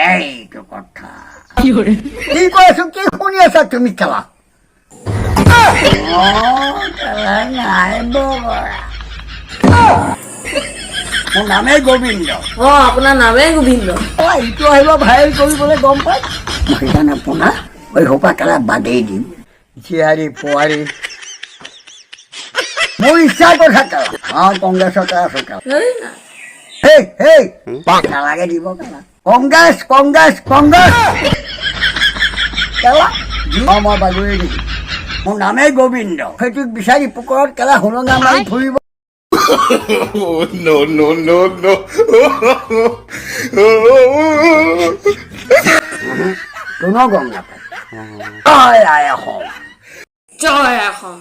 এইটো কথা কি কৈছো কি শুনি আছা তুমি কেলা নাই বগৰা মোৰ নামেই গোবিন্দ আপোনাৰ নামে গোবিন্দ ইটো আহিব ভাইৰেল কৰিবলৈ গম পাই মই সেইকাৰণে আপোনাৰ ওই সোপা কেলা বাদেই দিম জীয়াৰী পোৱাৰী মোৰ ইচ্ছাৰ কথা কেলা কংগ্ৰেছতে আছো কেলা হেই হেই নালাগে দিব কেলা কংগ্ৰেছ কংগ্ৰেছ কংগ্ৰেছ কেলা মই বাগৰি দিম মোৰ নামেই গোবিন্দ সেইটোক বিচাৰি পুকুৰত কেলা হুলঙা মাৰি ফুৰিব no, no, no, no. কোনো গম নাপায় জয় আই অসম জয় অসম